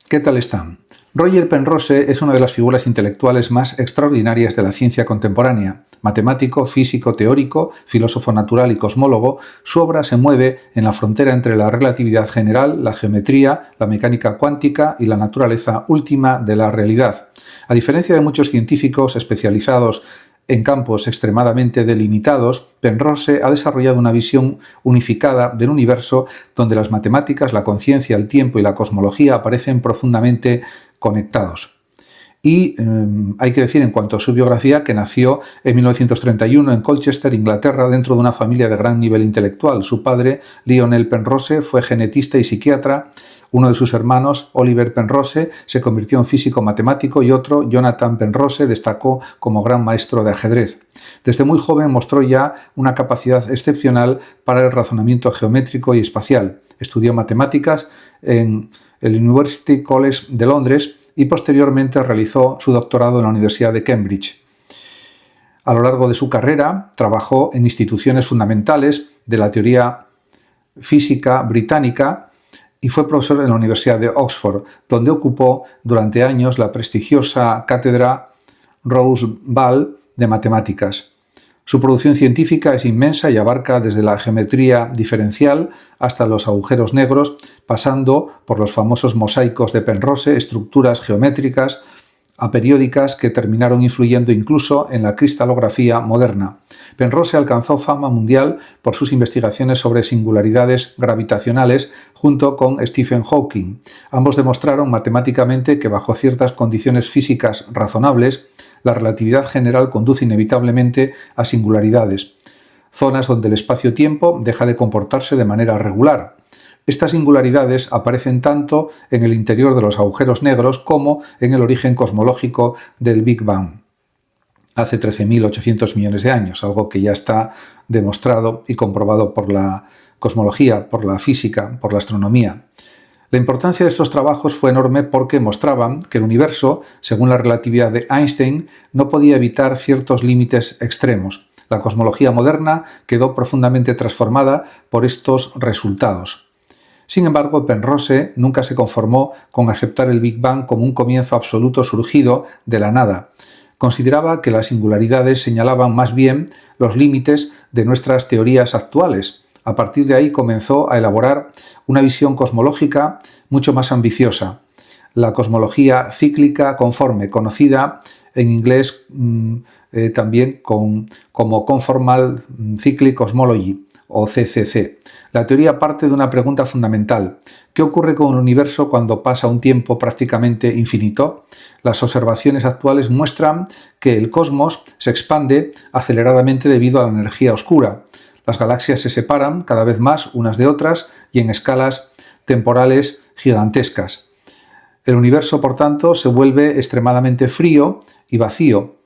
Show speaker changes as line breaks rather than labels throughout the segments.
¿Qué tal están? Roger Penrose es una de las figuras intelectuales más extraordinarias de la ciencia contemporánea. Matemático, físico, teórico, filósofo natural y cosmólogo, su obra se mueve en la frontera entre la relatividad general, la geometría, la mecánica cuántica y la naturaleza última de la realidad. A diferencia de muchos científicos especializados en campos extremadamente delimitados, Penrose ha desarrollado una visión unificada del universo donde las matemáticas, la conciencia, el tiempo y la cosmología aparecen profundamente conectados. Y hay que decir en cuanto a su biografía que nació en 1931 en Colchester, Inglaterra, dentro de una familia de gran nivel intelectual. Su padre, Lionel Penrose, fue genetista y psiquiatra. Uno de sus hermanos, Oliver Penrose, se convirtió en físico matemático y otro, Jonathan Penrose, destacó como gran maestro de ajedrez. Desde muy joven mostró ya una capacidad excepcional para el razonamiento geométrico y espacial. Estudió matemáticas en el University College de Londres y posteriormente realizó su doctorado en la Universidad de Cambridge. A lo largo de su carrera trabajó en instituciones fundamentales de la teoría física británica y fue profesor en la Universidad de Oxford, donde ocupó durante años la prestigiosa cátedra Rose Ball de matemáticas. Su producción científica es inmensa y abarca desde la geometría diferencial hasta los agujeros negros, pasando por los famosos mosaicos de Penrose, estructuras geométricas aperiódicas que terminaron influyendo incluso en la cristalografía moderna. Penrose alcanzó fama mundial por sus investigaciones sobre singularidades gravitacionales junto con Stephen Hawking. Ambos demostraron matemáticamente que bajo ciertas condiciones físicas razonables, la relatividad general conduce inevitablemente a singularidades, zonas donde el espacio-tiempo deja de comportarse de manera regular. Estas singularidades aparecen tanto en el interior de los agujeros negros como en el origen cosmológico del Big Bang, hace 13.800 millones de años, algo que ya está demostrado y comprobado por la cosmología, por la física, por la astronomía. La importancia de estos trabajos fue enorme porque mostraban que el universo, según la relatividad de Einstein, no podía evitar ciertos límites extremos. La cosmología moderna quedó profundamente transformada por estos resultados. Sin embargo, Penrose nunca se conformó con aceptar el Big Bang como un comienzo absoluto surgido de la nada. Consideraba que las singularidades señalaban más bien los límites de nuestras teorías actuales. A partir de ahí comenzó a elaborar una visión cosmológica mucho más ambiciosa, la cosmología cíclica conforme, conocida en inglés también como Conformal Cyclic Cosmology o CCC. La teoría parte de una pregunta fundamental: ¿qué ocurre con el universo cuando pasa un tiempo prácticamente infinito? Las observaciones actuales muestran que el cosmos se expande aceleradamente debido a la energía oscura. Las galaxias se separan cada vez más unas de otras y en escalas temporales gigantescas. El universo, por tanto, se vuelve extremadamente frío y vacío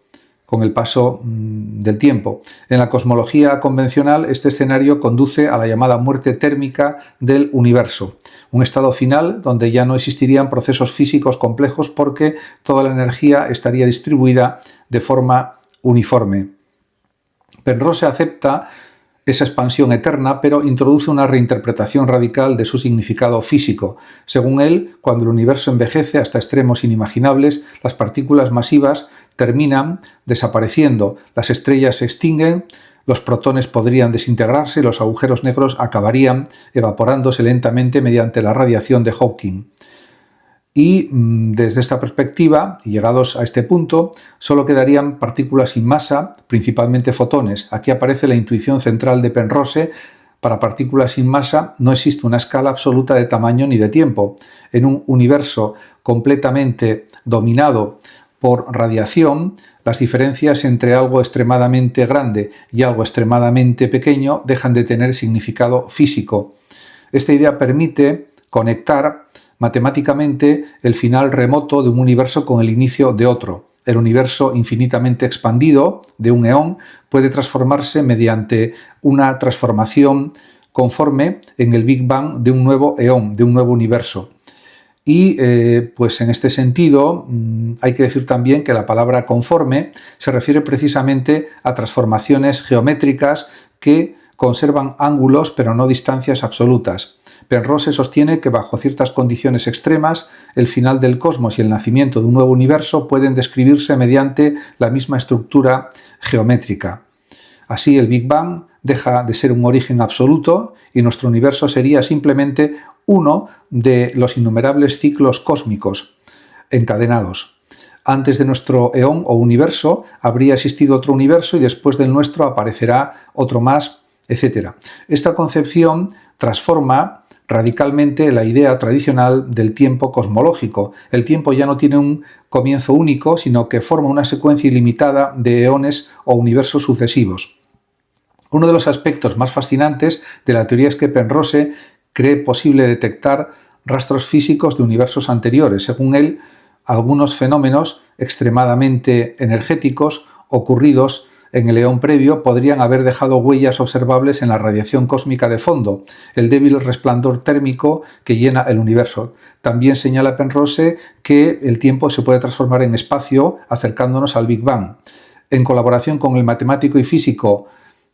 con el paso del tiempo. En la cosmología convencional, este escenario conduce a la llamada muerte térmica del universo, un estado final donde ya no existirían procesos físicos complejos porque toda la energía estaría distribuida de forma uniforme. Penrose acepta esa expansión eterna, pero introduce una reinterpretación radical de su significado físico. Según él, cuando el universo envejece hasta extremos inimaginables, las partículas masivas terminan desapareciendo, las estrellas se extinguen, los protones podrían desintegrarse y los agujeros negros acabarían evaporándose lentamente mediante la radiación de Hawking. Y desde esta perspectiva, llegados a este punto, solo quedarían partículas sin masa, principalmente fotones. Aquí aparece la intuición central de Penrose. Para partículas sin masa no existe una escala absoluta de tamaño ni de tiempo. En un universo completamente dominado por radiación, las diferencias entre algo extremadamente grande y algo extremadamente pequeño dejan de tener significado físico. Esta idea permite conectar matemáticamente el final remoto de un universo con el inicio de otro. El universo infinitamente expandido de un eón puede transformarse mediante una transformación conforme en el Big Bang de un nuevo eón, de un nuevo universo. Y pues en este sentido hay que decir también que la palabra conforme se refiere precisamente a transformaciones geométricas que conservan ángulos pero no distancias absolutas. Penrose sostiene que bajo ciertas condiciones extremas, el final del cosmos y el nacimiento de un nuevo universo pueden describirse mediante la misma estructura geométrica. Así, el Big Bang deja de ser un origen absoluto y nuestro universo sería simplemente uno de los innumerables ciclos cósmicos encadenados. Antes de nuestro eón o universo habría existido otro universo y después del nuestro aparecerá otro más, etc. Esta concepción transforma radicalmente la idea tradicional del tiempo cosmológico. El tiempo ya no tiene un comienzo único, sino que forma una secuencia ilimitada de eones o universos sucesivos. Uno de los aspectos más fascinantes de la teoría es que Penrose cree posible detectar rastros físicos de universos anteriores. Según él, algunos fenómenos extremadamente energéticos ocurridos en el eón previo podrían haber dejado huellas observables en la radiación cósmica de fondo, el débil resplandor térmico que llena el universo. También señala Penrose que el tiempo se puede transformar en espacio acercándonos al Big Bang. En colaboración con el matemático y físico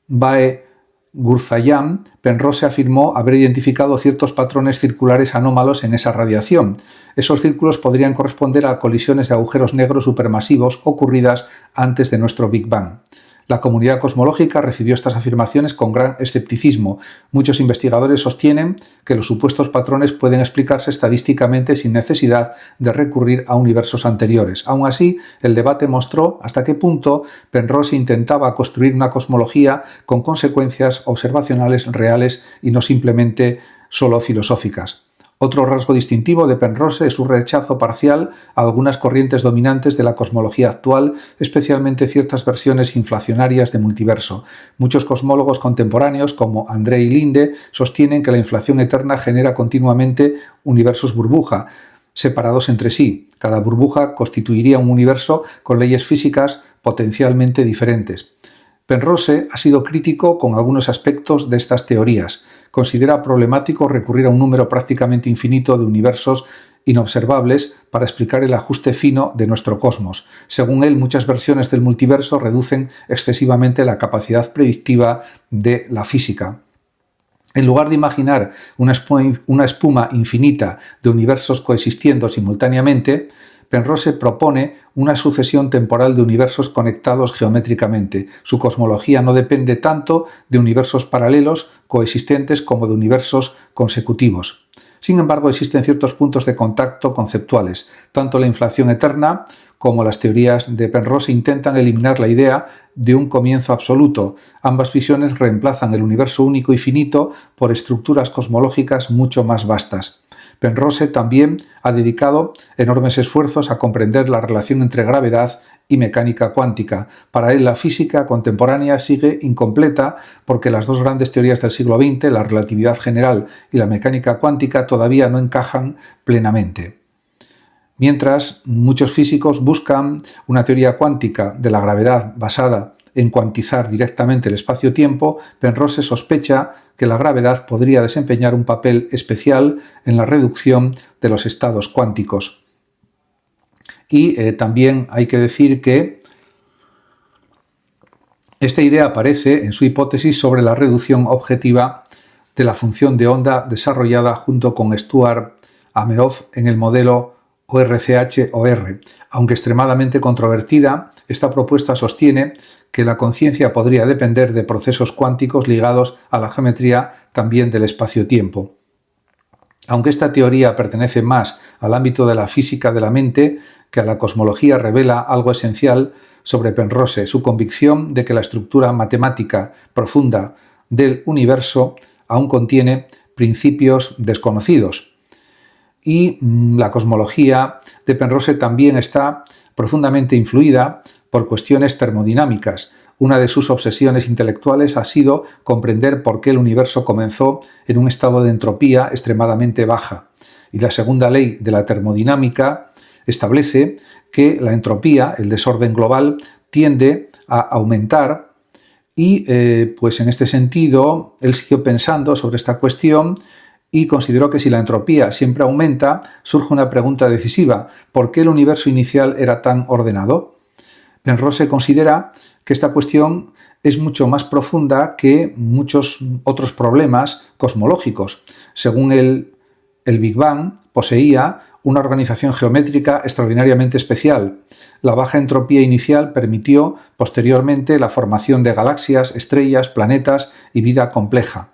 Bae Gurzayan, Penrose afirmó haber identificado ciertos patrones circulares anómalos en esa radiación. Esos círculos podrían corresponder a colisiones de agujeros negros supermasivos ocurridas antes de nuestro Big Bang. La comunidad cosmológica recibió estas afirmaciones con gran escepticismo. Muchos investigadores sostienen que los supuestos patrones pueden explicarse estadísticamente sin necesidad de recurrir a universos anteriores. Aún así, el debate mostró hasta qué punto Penrose intentaba construir una cosmología con consecuencias observacionales reales y no simplemente solo filosóficas. Otro rasgo distintivo de Penrose es su rechazo parcial a algunas corrientes dominantes de la cosmología actual, especialmente ciertas versiones inflacionarias de multiverso. Muchos cosmólogos contemporáneos, como Andrei Linde, sostienen que la inflación eterna genera continuamente universos burbuja, separados entre sí. Cada burbuja constituiría un universo con leyes físicas potencialmente diferentes. Penrose ha sido crítico con algunos aspectos de estas teorías. Considera problemático recurrir a un número prácticamente infinito de universos inobservables para explicar el ajuste fino de nuestro cosmos. Según él, muchas versiones del multiverso reducen excesivamente la capacidad predictiva de la física. En lugar de imaginar una espuma infinita de universos coexistiendo simultáneamente, Penrose propone una sucesión temporal de universos conectados geométricamente. Su cosmología no depende tanto de universos paralelos coexistentes como de universos consecutivos. Sin embargo, existen ciertos puntos de contacto conceptuales. Tanto la inflación eterna como las teorías de Penrose intentan eliminar la idea de un comienzo absoluto. Ambas visiones reemplazan el universo único y finito por estructuras cosmológicas mucho más vastas. Penrose también ha dedicado enormes esfuerzos a comprender la relación entre gravedad y mecánica cuántica. Para él, la física contemporánea sigue incompleta porque las dos grandes teorías del siglo XX, la relatividad general y la mecánica cuántica, todavía no encajan plenamente. Mientras, muchos físicos buscan una teoría cuántica de la gravedad basada en cuantizar directamente el espacio-tiempo, Penrose sospecha que la gravedad podría desempeñar un papel especial en la reducción de los estados cuánticos. Y también hay que decir que esta idea aparece en su hipótesis sobre la reducción objetiva de la función de onda desarrollada junto con Stuart Hameroff en el modelo ORCH-OR. Aunque extremadamente controvertida, esta propuesta sostiene que la conciencia podría depender de procesos cuánticos ligados a la geometría también del espacio-tiempo. Aunque esta teoría pertenece más al ámbito de la física de la mente que a la cosmología, revela algo esencial sobre Penrose, su convicción de que la estructura matemática profunda del universo aún contiene principios desconocidos. Y la cosmología de Penrose también está profundamente influida por cuestiones termodinámicas. Una de sus obsesiones intelectuales ha sido comprender por qué el universo comenzó en un estado de entropía extremadamente baja. Y la segunda ley de la termodinámica establece que la entropía, el desorden global, tiende a aumentar y pues en este sentido él siguió pensando sobre esta cuestión y consideró que si la entropía siempre aumenta, surge una pregunta decisiva: ¿por qué el universo inicial era tan ordenado? Penrose considera que esta cuestión es mucho más profunda que muchos otros problemas cosmológicos. Según él, el Big Bang poseía una organización geométrica extraordinariamente especial. La baja entropía inicial permitió posteriormente la formación de galaxias, estrellas, planetas y vida compleja.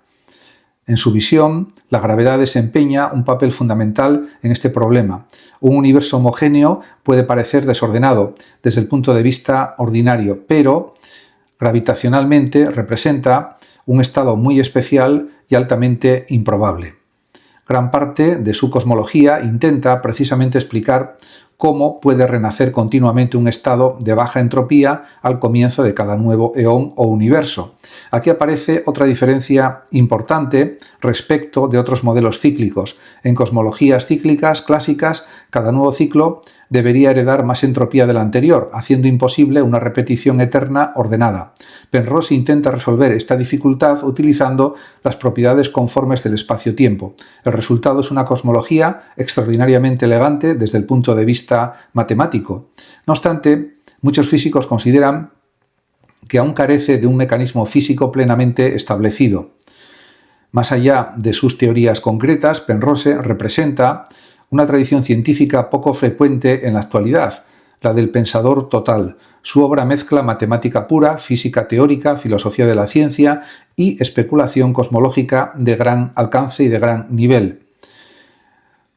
En su visión, la gravedad desempeña un papel fundamental en este problema. Un universo homogéneo puede parecer desordenado desde el punto de vista ordinario, pero gravitacionalmente representa un estado muy especial y altamente improbable. Gran parte de su cosmología intenta precisamente explicar cómo puede renacer continuamente un estado de baja entropía al comienzo de cada nuevo eón o universo. Aquí aparece otra diferencia importante respecto de otros modelos cíclicos. En cosmologías cíclicas clásicas, cada nuevo ciclo debería heredar más entropía del anterior, haciendo imposible una repetición eterna ordenada. Penrose intenta resolver esta dificultad utilizando las propiedades conformes del espacio-tiempo. El resultado es una cosmología extraordinariamente elegante desde el punto de vista matemático. No obstante, muchos físicos consideran que aún carece de un mecanismo físico plenamente establecido. Más allá de sus teorías concretas, Penrose representa una tradición científica poco frecuente en la actualidad, la del pensador total. Su obra mezcla matemática pura, física teórica, filosofía de la ciencia y especulación cosmológica de gran alcance y de gran nivel.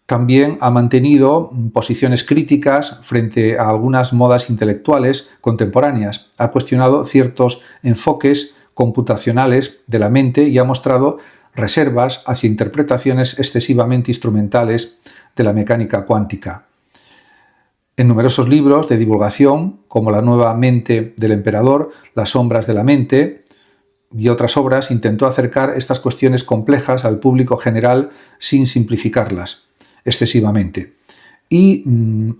También ha mantenido posiciones críticas frente a algunas modas intelectuales contemporáneas. Ha cuestionado ciertos enfoques computacionales de la mente y ha mostrado reservas hacia interpretaciones excesivamente instrumentales de la mecánica cuántica. En numerosos libros de divulgación, como La nueva mente del emperador, Las sombras de la mente y otras obras, intentó acercar estas cuestiones complejas al público general sin simplificarlas excesivamente. Y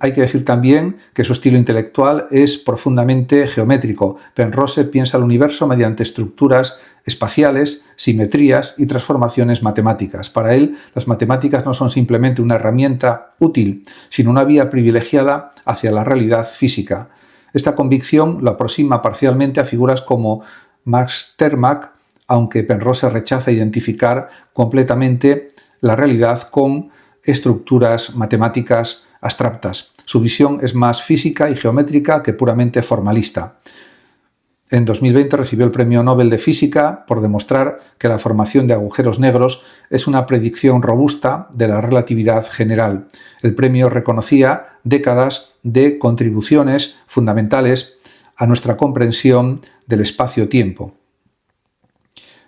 hay que decir también que su estilo intelectual es profundamente geométrico. Penrose piensa el universo mediante estructuras espaciales, simetrías y transformaciones matemáticas. Para él, las matemáticas no son simplemente una herramienta útil, sino una vía privilegiada hacia la realidad física. Esta convicción lo aproxima parcialmente a figuras como Max Tegmark, aunque Penrose rechaza identificar completamente la realidad con estructuras matemáticas abstractas. Su visión es más física y geométrica que puramente formalista. En 2020 recibió el Premio Nobel de Física por demostrar que la formación de agujeros negros es una predicción robusta de la relatividad general. El premio reconocía décadas de contribuciones fundamentales a nuestra comprensión del espacio-tiempo.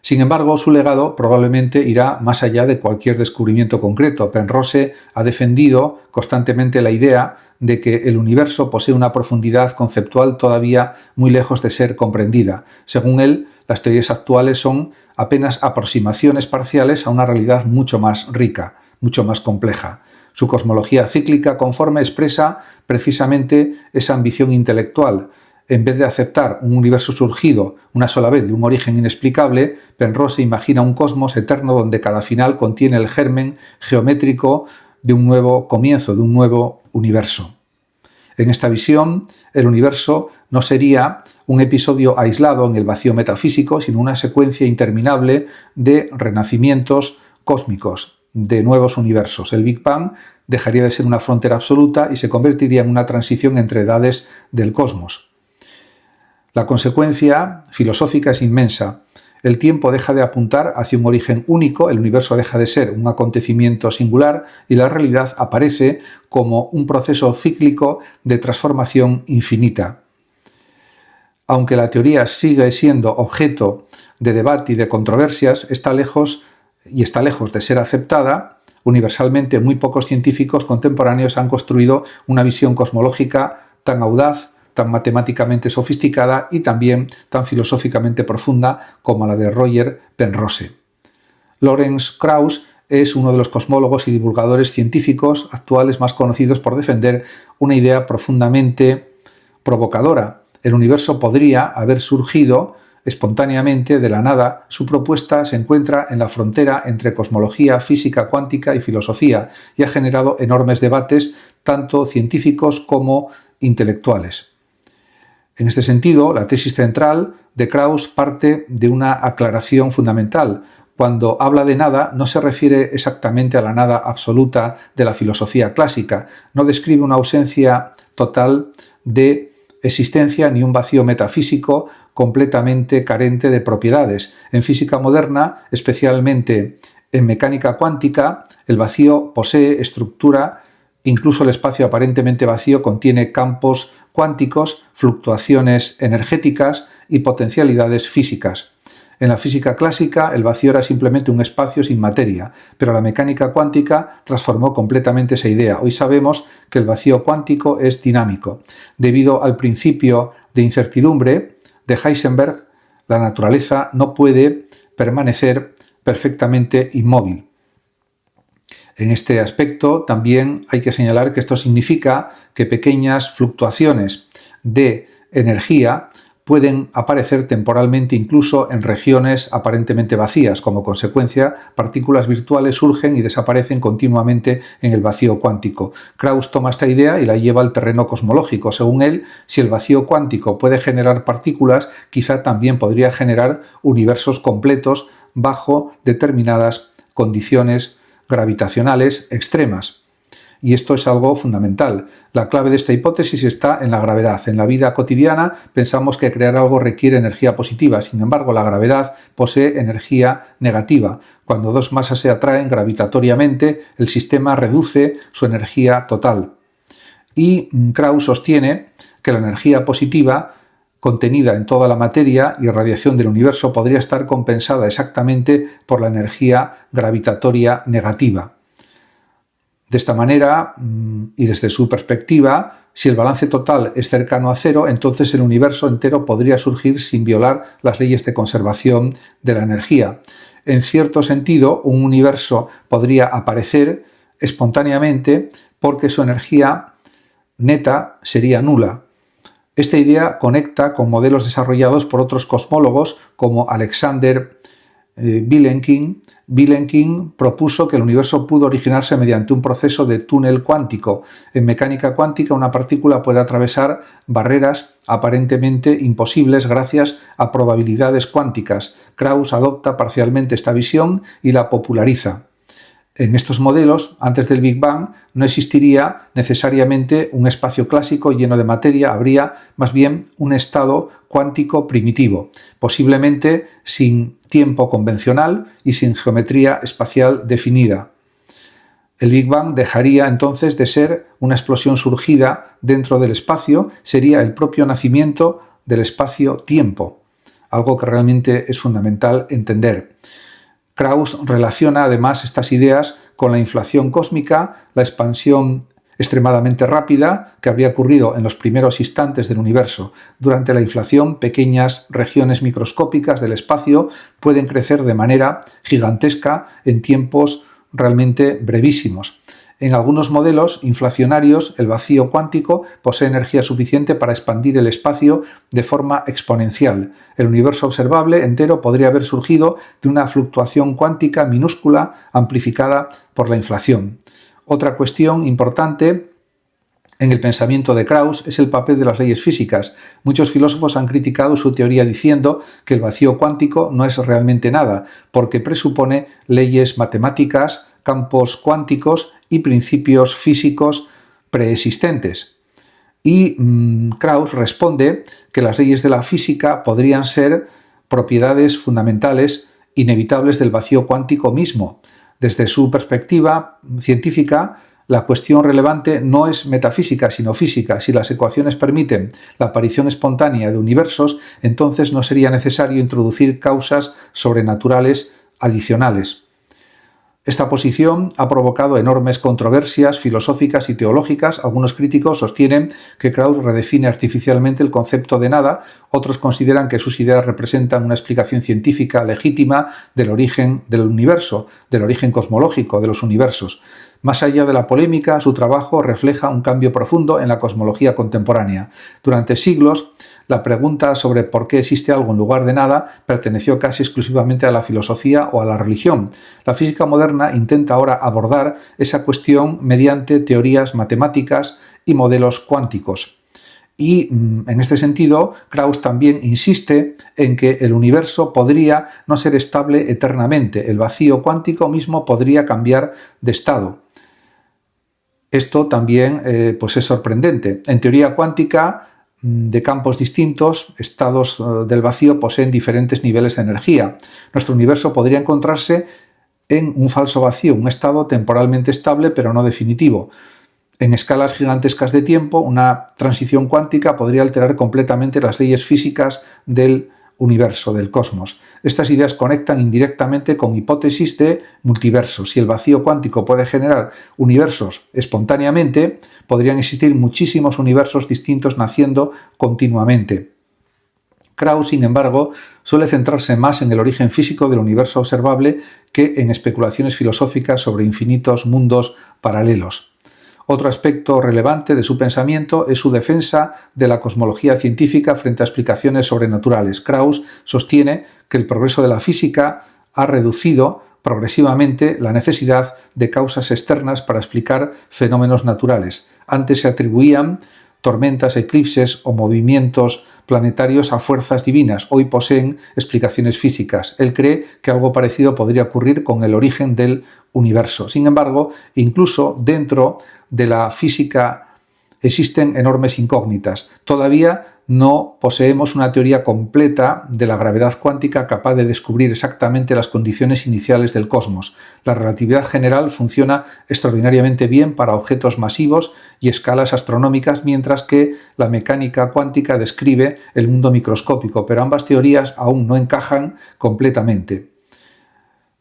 Sin embargo, su legado probablemente irá más allá de cualquier descubrimiento concreto. Penrose ha defendido constantemente la idea de que el universo posee una profundidad conceptual todavía muy lejos de ser comprendida. Según él, las teorías actuales son apenas aproximaciones parciales a una realidad mucho más rica, mucho más compleja. Su cosmología cíclica conforme expresa precisamente esa ambición intelectual. En vez de aceptar un universo surgido una sola vez de un origen inexplicable, Penrose imagina un cosmos eterno donde cada final contiene el germen geométrico de un nuevo comienzo, de un nuevo universo. En esta visión, el universo no sería un episodio aislado en el vacío metafísico, sino una secuencia interminable de renacimientos cósmicos, de nuevos universos. El Big Bang dejaría de ser una frontera absoluta y se convertiría en una transición entre edades del cosmos. La consecuencia filosófica es inmensa. El tiempo deja de apuntar hacia un origen único, el universo deja de ser un acontecimiento singular y la realidad aparece como un proceso cíclico de transformación infinita. Aunque la teoría sigue siendo objeto de debate y de controversias, está lejos de ser aceptada. Universalmente, muy pocos científicos contemporáneos han construido una visión cosmológica tan audaz, tan matemáticamente sofisticada y también tan filosóficamente profunda como la de Roger Penrose. Lawrence Krauss es uno de los cosmólogos y divulgadores científicos actuales más conocidos por defender una idea profundamente provocadora. El universo podría haber surgido espontáneamente de la nada. Su propuesta se encuentra en la frontera entre cosmología, física cuántica y filosofía y ha generado enormes debates, tanto científicos como intelectuales. En este sentido, la tesis central de Krauss parte de una aclaración fundamental. Cuando habla de nada, no se refiere exactamente a la nada absoluta de la filosofía clásica, no describe una ausencia total de existencia ni un vacío metafísico completamente carente de propiedades. En física moderna, especialmente en mecánica cuántica, el vacío posee estructura. Incluso el espacio aparentemente vacío contiene campos cuánticos, fluctuaciones energéticas y potencialidades físicas. En la física clásica, el vacío era simplemente un espacio sin materia, pero la mecánica cuántica transformó completamente esa idea. Hoy sabemos que el vacío cuántico es dinámico. Debido al principio de incertidumbre de Heisenberg, la naturaleza no puede permanecer perfectamente inmóvil. En este aspecto también hay que señalar que esto significa que pequeñas fluctuaciones de energía pueden aparecer temporalmente incluso en regiones aparentemente vacías. Como consecuencia, partículas virtuales surgen y desaparecen continuamente en el vacío cuántico. Krauss toma esta idea y la lleva al terreno cosmológico. Según él, si el vacío cuántico puede generar partículas, quizá también podría generar universos completos bajo determinadas condiciones gravitacionales extremas. Y esto es algo fundamental. La clave de esta hipótesis está en la gravedad. En la vida cotidiana pensamos que crear algo requiere energía positiva. Sin embargo, la gravedad posee energía negativa. Cuando dos masas se atraen gravitatoriamente, el sistema reduce su energía total. Y Krauss sostiene que la energía positiva contenida en toda la materia y radiación del universo podría estar compensada exactamente por la energía gravitatoria negativa. De esta manera, y desde su perspectiva, si el balance total es cercano a cero, entonces el universo entero podría surgir sin violar las leyes de conservación de la energía. En cierto sentido, un universo podría aparecer espontáneamente porque su energía neta sería nula. Esta idea conecta con modelos desarrollados por otros cosmólogos como Alexander Vilenkin. Vilenkin propuso que el universo pudo originarse mediante un proceso de túnel cuántico. En mecánica cuántica, una partícula puede atravesar barreras aparentemente imposibles gracias a probabilidades cuánticas. Krauss adopta parcialmente esta visión y la populariza. En estos modelos, antes del Big Bang, no existiría necesariamente un espacio clásico lleno de materia, habría más bien un estado cuántico primitivo, posiblemente sin tiempo convencional y sin geometría espacial definida. El Big Bang dejaría entonces de ser una explosión surgida dentro del espacio, sería el propio nacimiento del espacio-tiempo, algo que realmente es fundamental entender. Krauss relaciona además estas ideas con la inflación cósmica, la expansión extremadamente rápida que habría ocurrido en los primeros instantes del universo. Durante la inflación, pequeñas regiones microscópicas del espacio pueden crecer de manera gigantesca en tiempos realmente brevísimos. En algunos modelos inflacionarios, el vacío cuántico posee energía suficiente para expandir el espacio de forma exponencial. El universo observable entero podría haber surgido de una fluctuación cuántica minúscula amplificada por la inflación. Otra cuestión importante en el pensamiento de Krauss es el papel de las leyes físicas. Muchos filósofos han criticado su teoría diciendo que el vacío cuántico no es realmente nada, porque presupone leyes matemáticas, campos cuánticos y principios físicos preexistentes. Y Krauss responde que las leyes de la física podrían ser propiedades fundamentales inevitables del vacío cuántico mismo. Desde su perspectiva científica, la cuestión relevante no es metafísica, sino física. Si las ecuaciones permiten la aparición espontánea de universos, entonces no sería necesario introducir causas sobrenaturales adicionales. Esta posición ha provocado enormes controversias filosóficas y teológicas. Algunos críticos sostienen que Krauss redefine artificialmente el concepto de nada, otros consideran que sus ideas representan una explicación científica legítima del origen del universo, del origen cosmológico de los universos. Más allá de la polémica, su trabajo refleja un cambio profundo en la cosmología contemporánea. Durante siglos, la pregunta sobre por qué existe algo en lugar de nada perteneció casi exclusivamente a la filosofía o a la religión. La física moderna intenta ahora abordar esa cuestión mediante teorías matemáticas y modelos cuánticos. Y en este sentido, Krauss también insiste en que el universo podría no ser estable eternamente, el vacío cuántico mismo podría cambiar de estado. Esto también pues es sorprendente. En teoría cuántica, de campos distintos, estados del vacío poseen diferentes niveles de energía. Nuestro universo podría encontrarse en un falso vacío, un estado temporalmente estable pero no definitivo. En escalas gigantescas de tiempo, una transición cuántica podría alterar completamente las leyes físicas del universo, del cosmos. Estas ideas conectan indirectamente con hipótesis de multiversos. Si el vacío cuántico puede generar universos espontáneamente, podrían existir muchísimos universos distintos naciendo continuamente. Krauss, sin embargo, suele centrarse más en el origen físico del universo observable que en especulaciones filosóficas sobre infinitos mundos paralelos. Otro aspecto relevante de su pensamiento es su defensa de la cosmología científica frente a explicaciones sobrenaturales. Krauss sostiene que el progreso de la física ha reducido progresivamente la necesidad de causas externas para explicar fenómenos naturales. Antes se atribuían tormentas, eclipses o movimientos planetarios a fuerzas divinas. Hoy poseen explicaciones físicas. Él cree que algo parecido podría ocurrir con el origen del universo. Sin embargo, incluso dentro de la física existen enormes incógnitas. Todavía no poseemos una teoría completa de la gravedad cuántica capaz de descubrir exactamente las condiciones iniciales del cosmos. La relatividad general funciona extraordinariamente bien para objetos masivos y escalas astronómicas, mientras que la mecánica cuántica describe el mundo microscópico, pero ambas teorías aún no encajan completamente.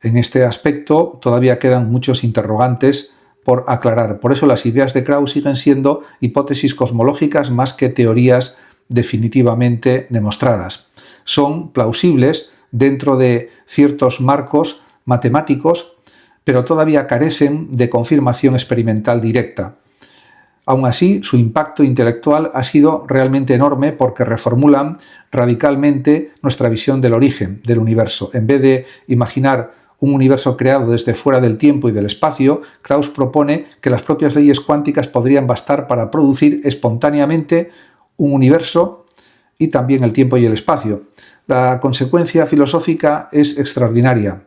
En este aspecto todavía quedan muchos interrogantes por aclarar. Por eso las ideas de Krauss siguen siendo hipótesis cosmológicas más que teorías definitivamente demostradas. Son plausibles dentro de ciertos marcos matemáticos, pero todavía carecen de confirmación experimental directa. Aún así, su impacto intelectual ha sido realmente enorme porque reformulan radicalmente nuestra visión del origen del universo. En vez de imaginar un universo creado desde fuera del tiempo y del espacio, Krauss propone que las propias leyes cuánticas podrían bastar para producir espontáneamente un universo y también el tiempo y el espacio. La consecuencia filosófica es extraordinaria.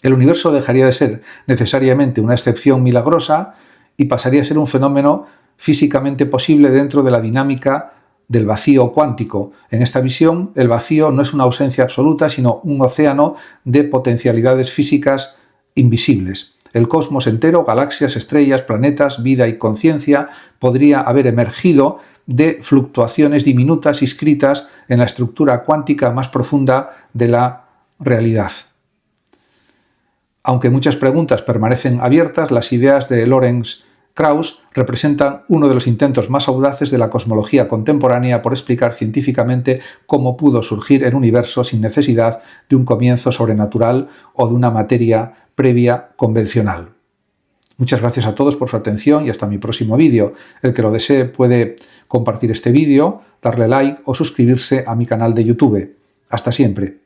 El universo dejaría de ser necesariamente una excepción milagrosa y pasaría a ser un fenómeno físicamente posible dentro de la dinámica del vacío cuántico. En esta visión, el vacío no es una ausencia absoluta, sino un océano de potencialidades físicas invisibles. El cosmos entero, galaxias, estrellas, planetas, vida y conciencia podría haber emergido de fluctuaciones diminutas inscritas en la estructura cuántica más profunda de la realidad. Aunque muchas preguntas permanecen abiertas, las ideas de Lorenz Krauss representan uno de los intentos más audaces de la cosmología contemporánea por explicar científicamente cómo pudo surgir el universo sin necesidad de un comienzo sobrenatural o de una materia previa convencional. Muchas gracias a todos por su atención y hasta mi próximo vídeo. El que lo desee puede compartir este vídeo, darle like o suscribirse a mi canal de YouTube. Hasta siempre.